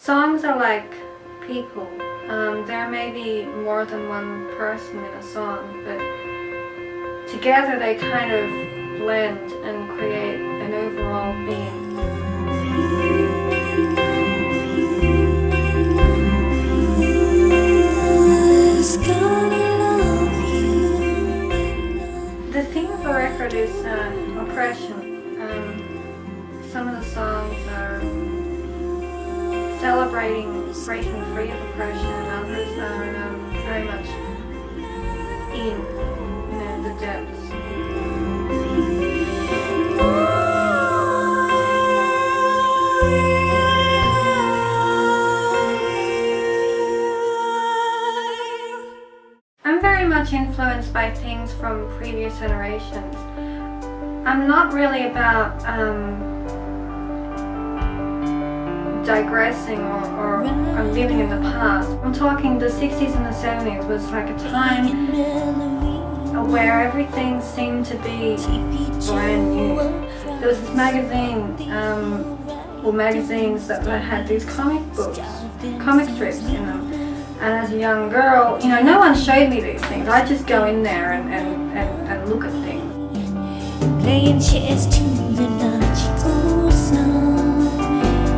Songs are like people. There may be more than one person in a song, but together they kind of blend and create an overall being. The theme of the record is oppression. Some of the songs are celebrating breaking free of oppression, and others are very much in the depths. I'm very much influenced by things from previous generations. I'm not really about digressing or living in the past. I'm talking the 60s and the 70s was like a time where everything seemed to be brand new. There was this magazine, or magazines that had these comic books, comic strips in them. And as a young girl, no one showed me these things. I'd just go in there and look at things. Playing chess to the logical song.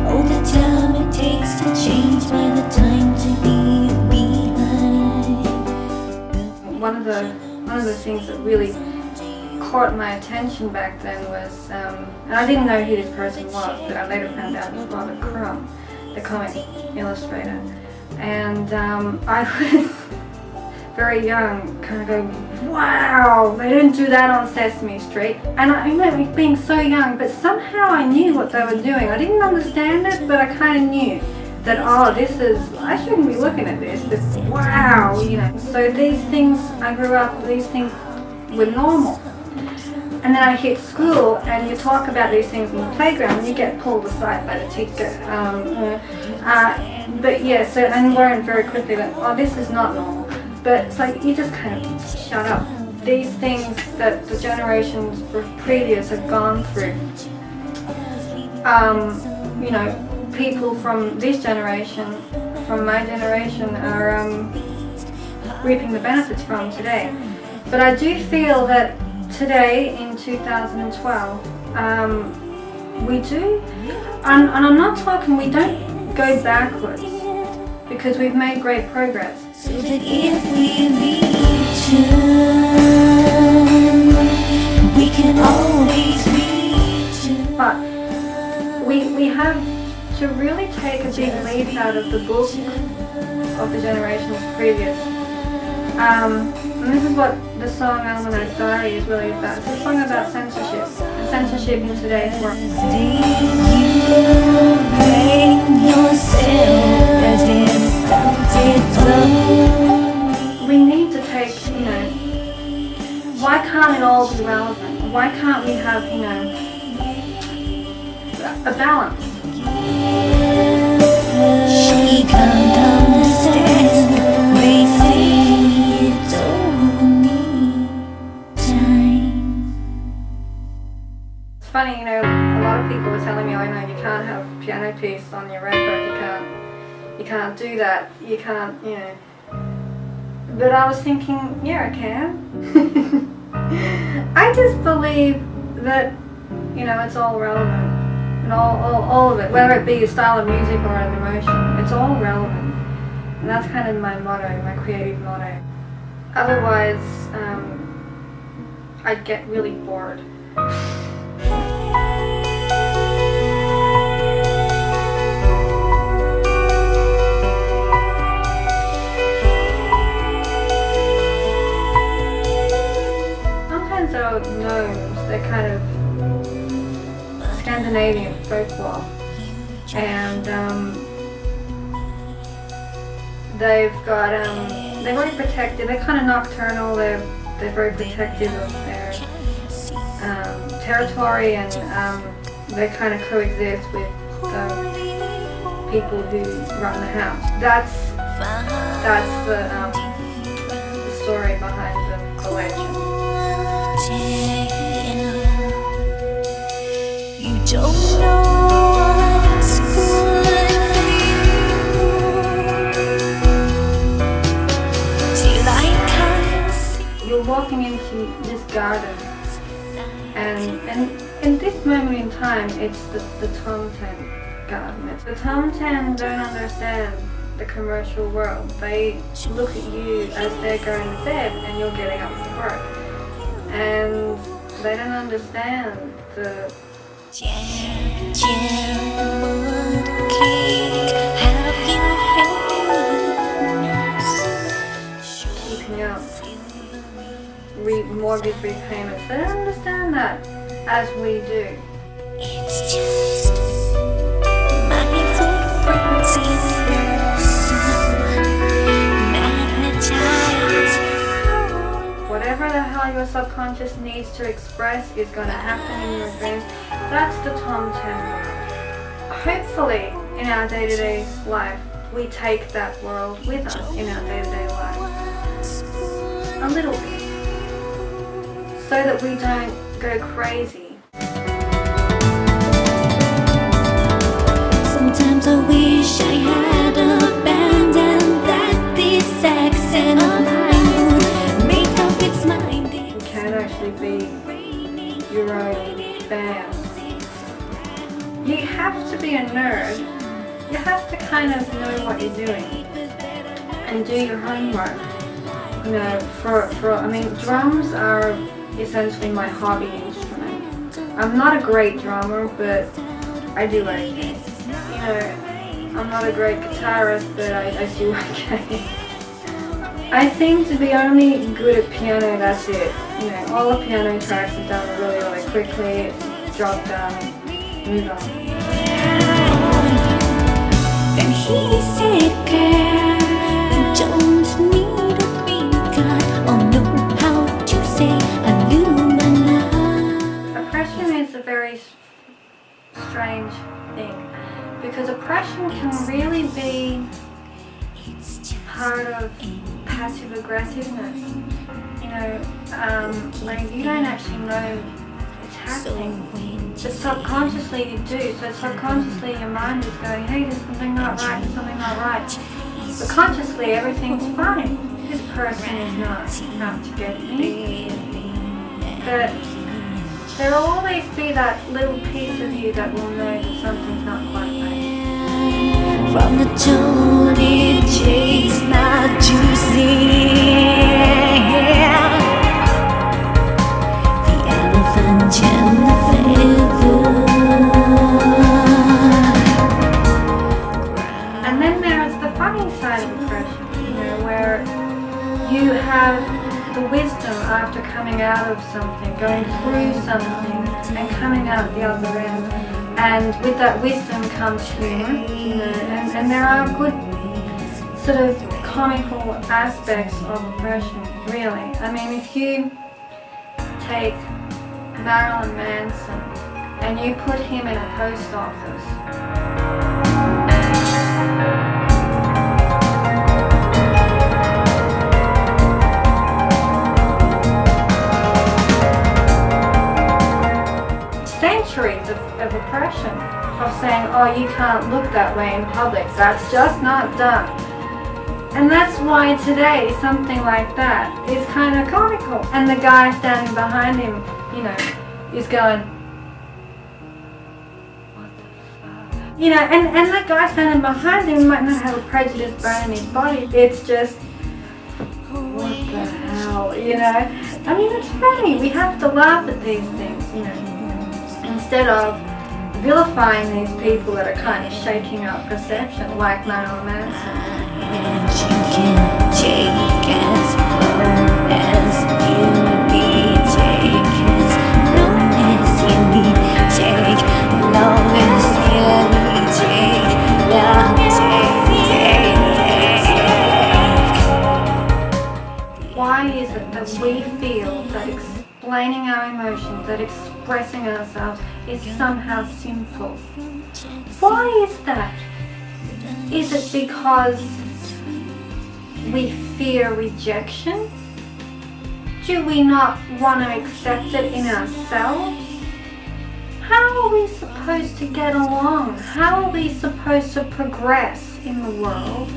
All the time it takes to change by the time to leave behind. One of the things that really caught my attention back then was, and I didn't know who this person was, but I later found out it was Robert Crumb, the comic illustrator. And I was very young, kind of going, wow, they didn't do that on Sesame Street. And I remember being so young, but somehow I knew what they were doing. I didn't understand it, but I kind of knew that, I shouldn't be looking at this, but wow, So these things, I grew up, these things were normal. And then I hit school, and you talk about these things in the playground, and you get pulled aside by the teacher. But yeah, so I learned very quickly that, this is not normal. But it's like, you just kind of shut up. These things that the generations previous have gone through, people from this generation, from my generation, are reaping the benefits from today. But I do feel that today, in 2012, we do, and I'm not talking, we don't go backwards, because we've made great progress. So that if we return, we can always return. But we have to really take a big leaf out of the book of the generations previous. And this is what the song Almanac Diary is really about. It's a song about censorship, and censorship in today's world. We need to take, why can't it all be relevant? Why can't we have, a balance? She can't understand. They say it's only time. It's funny, a lot of people were telling me, you can't have a piano piece on your record, you can't do that, you can't, But I was thinking, yeah, I can. I just believe that, it's all relevant. And all of it, whether it be a style of music or an emotion, it's all relevant. And that's kind of my motto, my creative motto. Otherwise, I'd get really bored. Sometimes they're gnomes, they're kind of Scandinavian folklore, and they've got they're very protective. They're kind of nocturnal. They're very protective of their territory, and they kind of coexist with the people who run the house. That's the story behind the legend. You don't know what's good for you. this garden, and in this moment in time, it's the Tomten garden. The Tomten don't understand the commercial world. They look at you as they're going to bed and you're getting up for work, and they don't understand the keeping up mortgage repayments. They don't understand that as we do. It's just my footprints in the magnetized. Whatever the hell your subconscious needs to express is going to happen in your dreams. That's the Tomten world. Hopefully, in our day-to-day life, we take that world with us in our day-to-day life. A little bit. So that we don't go crazy. Sometimes I wish I had abandoned that this accent of mine would make up its mind. You can actually be your own fan. You have to be a nerd. You have to kind of know what you're doing and do your homework. You know, I mean, drums are essentially my hobby instrument. I'm not a great drummer, but I do okay. You know, I'm not a great guitarist, but I do okay. I seem to be only good at piano, that's it. You know, all the piano tracks are done really, really quickly, drop down, move on. Then he said, girl, you don't need a green card or know how to say oppression is a very strange thing, because oppression can really be part of passive aggressiveness. You know, like you don't actually know it's happening, but subconsciously you do. So subconsciously your mind is going, hey, there's something not right, there's something not right. But consciously everything's fine. This person is not out to get me. But there will always be that little piece of you that will know that something's not quite right. From the tone it tastes not juicy. The elephant and the feather. And then there's the funny side of oppression, you know, where you have the wisdom after coming out of something, going through something and coming out the other end. And with that wisdom comes humor, you know, and there are good sort of comical aspects of oppression, really. I mean, if you take Marilyn Manson and you put him in a post office, centuries of oppression, of saying, oh, you can't look that way in public, that's just not done. And that's why today something like that is kind of comical. And the guy standing behind him, you know, is going, what the fuck? You know, and that guy standing behind him might not have a prejudiced bone in his body. It's just, what the hell, you know? I mean, it's funny, we have to laugh at these things, you know, instead of vilifying these people that are kind of shaking up perception, like Marilyn Manson. And you can take as long as you need, take as long as you need, take long as you need, take long, take. Why is it that we feel that explaining our emotions, that expressing ourselves is somehow sinful? Why is that? Is it because we fear rejection? Do we not want to accept it in ourselves? How are we supposed to get along? How are we supposed to progress in the world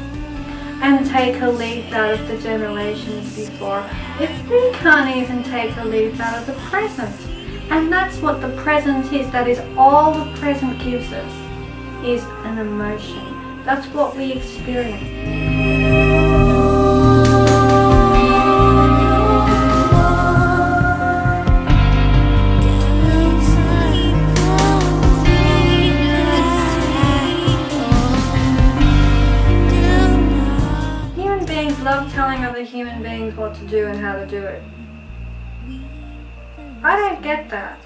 and take a leaf out of the generations before if we can't even take a leaf out of the present? And that's what the present is. That is all the present gives us, is an emotion. That's what we experience. Love telling other human beings what to do and how to do it. I don't get that.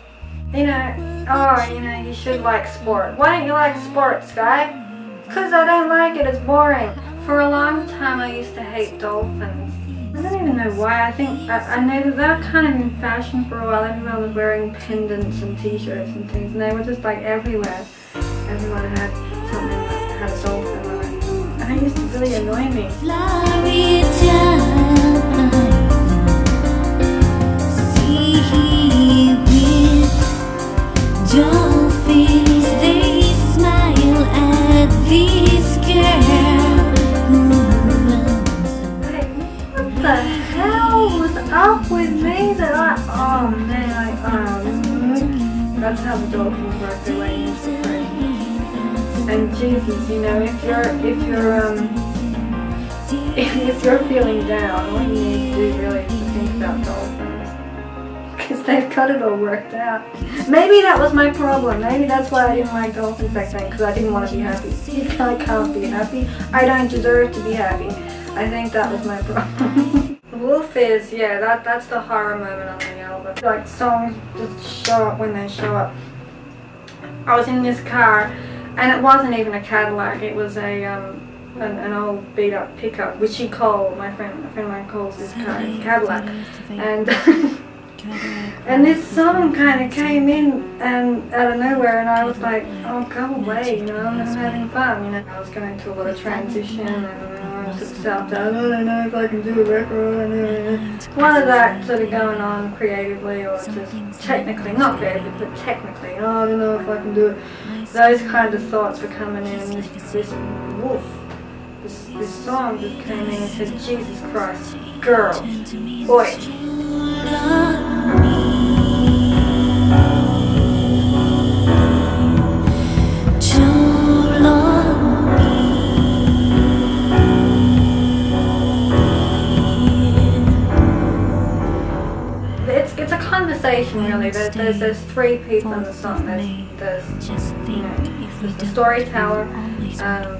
You know, you should like sport. Why don't you like sports, guy? Because I don't like it, it's boring. For a long time I used to hate dolphins. I don't even know why. I think, I know that they're kind of in fashion for a while. Everyone was wearing pendants and t-shirts and things, and they were just like everywhere. Everyone had something that had a dolphin on it. And it used to really annoy me. Dolphins, they smile at this girl who runs. What the hell was up with me that oh man, that's how the dolphins work their way into the brain. And Jesus, you know, if you're feeling down, all you need to do really is to think about dolphins. Because they've got it all worked out. Maybe that was my problem. Maybe that's why I didn't like dolphins back then, because I didn't want to be happy. I can't be happy. I don't deserve to be happy. I think that was my problem. Wolf is, yeah, that's the horror moment on the album. Like, songs just show up when they show up. I was in this car, and it wasn't even a Cadillac. It was an old beat up pickup, which he called, a friend of mine calls this car a Cadillac. And this song kind of came in and out of nowhere, and I was like, oh, go away, you know, I'm having fun, you know. I was going through a lot of transition, and I was sort of self-doubt, I don't know if I can do a record, one of that sort of going on creatively, or just technically, not creatively, but technically, oh, I don't know if I can do it. Those kind of thoughts were coming in, and this wolf, this song just came in and said, Jesus Christ, girl, boy. It's a conversation, really. There's three people in the song. There's the storyteller,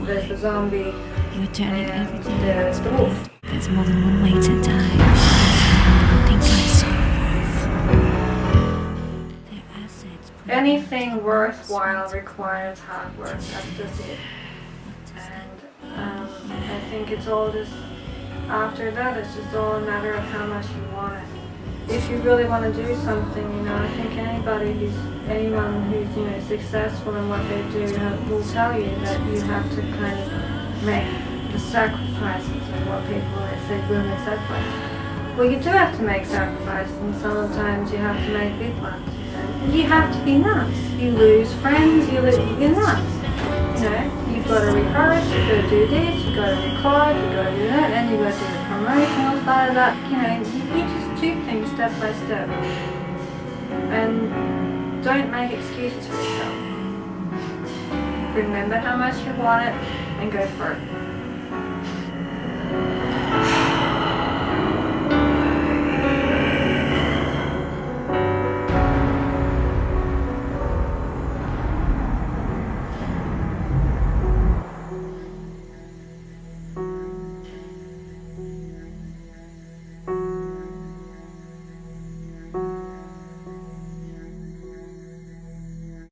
there's the zombie, and there's the wolf. There's more than one way to die. Anything worthwhile requires hard work. That's just it. And I think it's all just, after that, it's just all a matter of how much you want it. If you really want to do something, you know, I think anyone who's, you know, successful in what they do will tell you that you have to kind of make the sacrifices of what people say will make sacrifices. Well, you do have to make sacrifices, and sometimes you have to make big ones. You have to be nuts. You lose friends, you're nuts. You know, you've got to rehearse, you've got to do this, you've got to record, you've got to do that, and you've got to do the promotional side of that. You know, you just do things step by step. And don't make excuses for yourself. Remember how much you want it, and go for it.